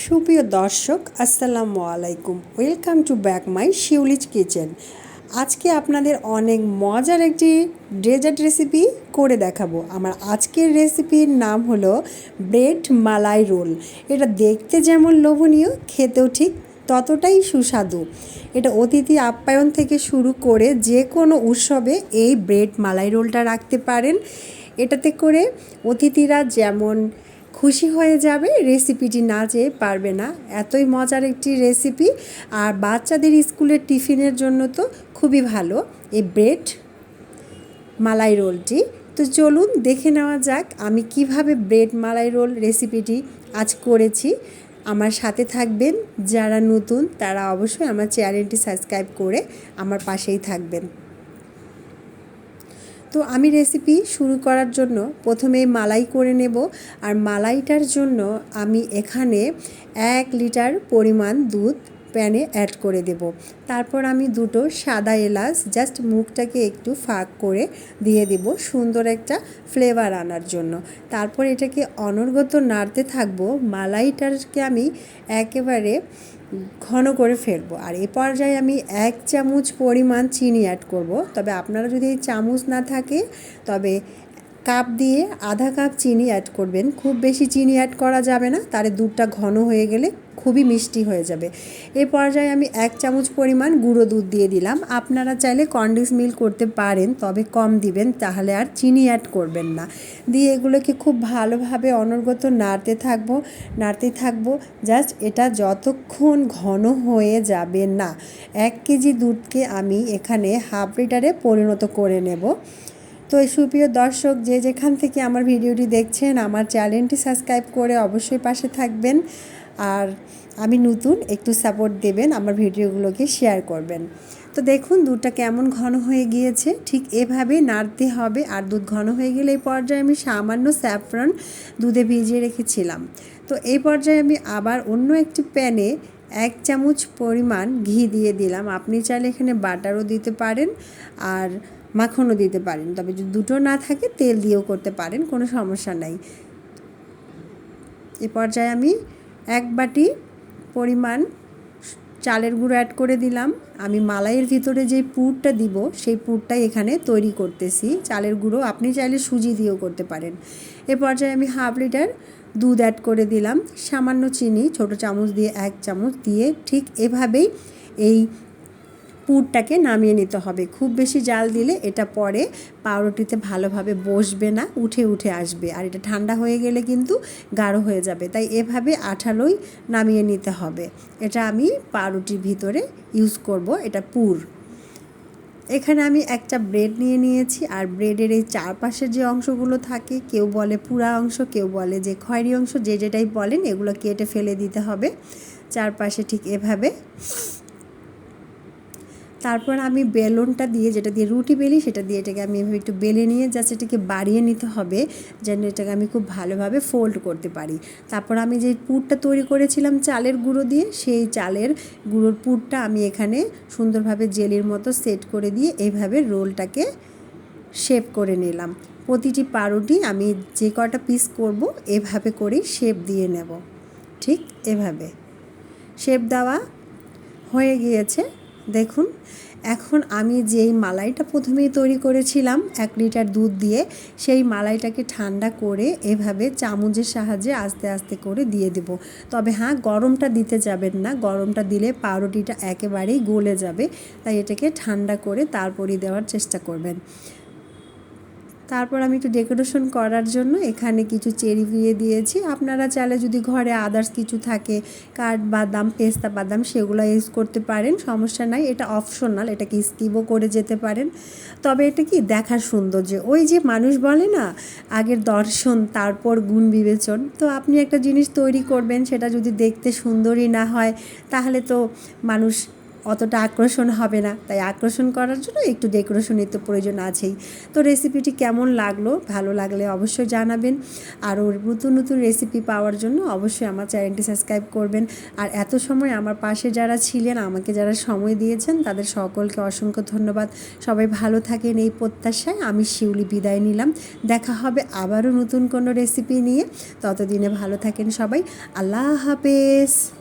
সুপ্রিয় দর্শক আসসালামু আলাইকুম, welcome to back my Shiuli's kitchen. আজকে আপনাদের অনেক মজার একটি ডেজার্ট রেসিপি করে দেখাবো। আমার আজকের রেসিপির নাম হলো ব্রেড মালাই রোল। এটা দেখতে যেমন লোভনীয়, খেতেও ঠিক ততটাই সুস্বাদু। এটা অতিথি আপ্যায়ন থেকে শুরু করে যে কোনো উৎসবে এই ব্রেড মালাই রোলটা রাখতে পারেন। এটাতে করে অতিথিরা যেমন খুশি হয়ে যাবে, রেসিপিটি না চেয়ে পারবে না, এতই মজার একটি রেসিপি। আর বাচ্চাদের স্কুলের টিফিনের জন্য তো খুবই ভালো এই ব্রেড মালাই রোলটি। তো চলুন দেখে নেওয়া যাক আমি কিভাবে ব্রেড মালাই রোল রেসিপিটি আজ করেছি। আমার সাথে থাকবেন, যারা নতুন তারা অবশ্যই আমার চ্যানেলটি সাবস্ক্রাইব করে আমার পাশেই থাকবেন। তো আমি রেসিপি শুরু করার জন্য প্রথমে মালাই করে নেব। আর মালাইটার জন্য আমি এখানে 1 লিটার পরিমাণ দুধ প্যানে অ্যাড করে দেব। তারপর আমি 2টো সাদা এলাচ জাস্ট মুখটাকে একটু ফাঁক করে দিয়ে দেব সুন্দর একটা ফ্লেভার আনার জন্য। তারপর এটাকে অনর্গত নাড়তে থাকবো। মালাইটাকে আমি একেবারে ঘন করে ফেলবো। আর এই পর্যায়ে আমি 1 চামচ পরিমাণ চিনি অ্যাড করব। তবে আপনারা যদি এই চামচ না থাকে তবে কাপ দিয়ে আধা কাপ চিনি অ্যাড করবেন। খুব বেশি চিনি অ্যাড করা যাবে না, তাহলে দুধটা ঘন হয়ে গেলে খুবই মিষ্টি হয়ে যাবে। এই পর্যায়ে আমি 1 চামচ পরিমাণ গুঁড়ো দুধ দিয়ে দিলাম। আপনারা চাইলে কনডেন্স মিল্ক করতে পারেন, তবে কম দিবেন, তাহলে আর চিনি অ্যাড করবেন না। দিয়ে এগুলোকে খুব ভালোভাবে অনর্গত নাড়তে থাকবো জাস্ট এটা যতক্ষণ ঘন হয়ে যাবে না। 1 কেজি দুধকে আমি এখানে হাফ লিটারে পরিণত করে নেব। তো এই সুপ্রিয় দর্শক, যে যেখান থেকে আমার ভিডিওটি দেখছেন আমার চ্যানেলটি সাবস্ক্রাইব করে অবশ্যই পাশে থাকবেন। আর আমি নতুন, একটু সাপোর্ট দেবেন, আমার ভিডিওগুলোকে শেয়ার করবেন। তো দেখুন দুধটা কেমন ঘন হয়ে গিয়েছে, ঠিক এভাবেই নাড়তে হবে। আর দুধ ঘন হয়ে গেলে এই পর্যায়ে আমি সামান্য স্যাফরন দুধে ভিজিয়ে রেখেছিলাম। তো এই পর্যায়ে আমি আবার অন্য একটি প্যানে 1 চামচ পরিমাণ ঘি দিয়ে দিলাম। আপনি চাইলে এখানে বাটারও দিতে পারেন আর মাখনও দিতে পারেন, তবে যদি দুটো না থাকে তেল দিয়েও করতে পারেন, কোনো সমস্যা নাই। এ পর্যায়ে আমি 1 বাটি পরিমাণ চালের গুঁড়ো অ্যাড করে দিলাম। আমি মালাইয়ের ভিতরে যে পুরটা দিব সেই পুরটাই এখানে তৈরি করতেছি। চালের গুঁড়ো আপনি চাইলে সুজি দিয়েও করতে পারেন। এ পর্যায়ে আমি হাফ লিটার দুধ অ্যাড করে দিলাম। সামান্য চিনি ছোটো চামচ দিয়ে 1 চামচ দিয়ে ঠিক এভাবেই এই পুরটাকে নামিয়ে নিতে হবে। খুব বেশি জাল দিলে এটা পরে পাউরুটিতে ভালোভাবে বসবে না, উঠে উঠে আসবে। আর এটা ঠান্ডা হয়ে গেলে কিন্তু গাঢ় হয়ে যাবে, তাই এভাবে আঠালোই নামিয়ে নিতে হবে। এটা আমি পাউরুটির ভিতরে ইউজ করব, এটা পুর। এখানে আমি একটা ব্রেড নিয়ে নিয়েছি। আর ব্রেডের এই চারপাশের যে অংশগুলো থাকে, কেউ বলে পুরা অংশ, কেউ বলে যে খয়েরি অংশ, যে যেটাই বলেন, এগুলো কেটে ফেলে দিতে হবে চারপাশে ঠিক এভাবে। তারপর আমি বেলনটা দিয়ে, যেটা দিয়ে রুটি বেলি, সেটা দিয়ে এটাকে আমি এভাবে একটু বেলে নিয়ে জাস্ট এটাকে বাড়িয়ে নিতে হবে যেন এটাকে আমি খুব ভালোভাবে ফোল্ড করতে পারি। তারপর আমি যে পুরটা তৈরি করেছিলাম চালের গুঁড়ো দিয়ে, সেই চালের গুঁড়োর পুরটা আমি এখানে সুন্দরভাবে জেলির মতো সেট করে দিয়ে এইভাবে রোলটাকে শেপ করে নিলাম। প্রতিটি পাউরুটি আমি যে কটা পিস করব এভাবে করেই শেপ দিয়ে নেব। ঠিক এভাবে শেপ দেওয়া হয়ে গিয়েছে। দেখুন এখন আমি যেই মালাইটা প্রথমেই তৈরি করেছিলাম 1 লিটার দুধ দিয়ে, সেই মালাইটাকে ঠান্ডা করে এভাবে চামচের সাহায্যে আস্তে আস্তে করে দিয়ে দেব। তবে হ্যাঁ, গরমটা দিতে যাবেন না, গরমটা দিলে পাউরুটিটা একেবারেই গলে যাবে, তাই এটাকে ঠান্ডা করে তারপরই দেওয়ার চেষ্টা করবেন। তারপর আমি একটু ডেকোরেশন করার জন্য এখানে কিছু চেরি দিয়ে দিয়েছি। আপনারা চাইলে যদি ঘরে আদার্স কিছু থাকে, কাঠবাদাম, পেস্তা বাদাম, সেগুলো ইউজ করতে পারেন, সমস্যা নাই। এটা অপশনাল, এটাকে স্কিপও করে যেতে পারেন। তবে এটা কি দেখার সৌন্দর্য, ওই যে মানুষ বলে না আগের দর্শন তারপর গুণ বিবেচন। তো আপনি একটা জিনিস তৈরি করবেন, সেটা যদি দেখতে সুন্দরই না হয় তাহলে তো মানুষ অতটা আকর্ষণ হবে না, তাই আকর্ষণ করার জন্য একটু ডেকোরেশনের তো প্রয়োজন আছেই। তো রেসিপিটি কেমন লাগলো, ভালো লাগলে অবশ্যই জানাবেন। আর ওর নতুন নতুন রেসিপি পাওয়ার জন্য অবশ্যই আমার চ্যানেলটি সাবস্ক্রাইব করবেন। আর এত সময় আমার পাশে যারা ছিলেন, আমাকে যারা সময় দিয়েছেন, তাদের সকলকে অসংখ্য ধন্যবাদ। সবাই ভালো থাকেন এই প্রত্যাশায় আমি শিউলি বিদায় নিলাম। দেখা হবে আবারও নতুন কোনো রেসিপি নিয়ে। ততদিনে ভালো থাকেন সবাই। আল্লাহ হাফেজ।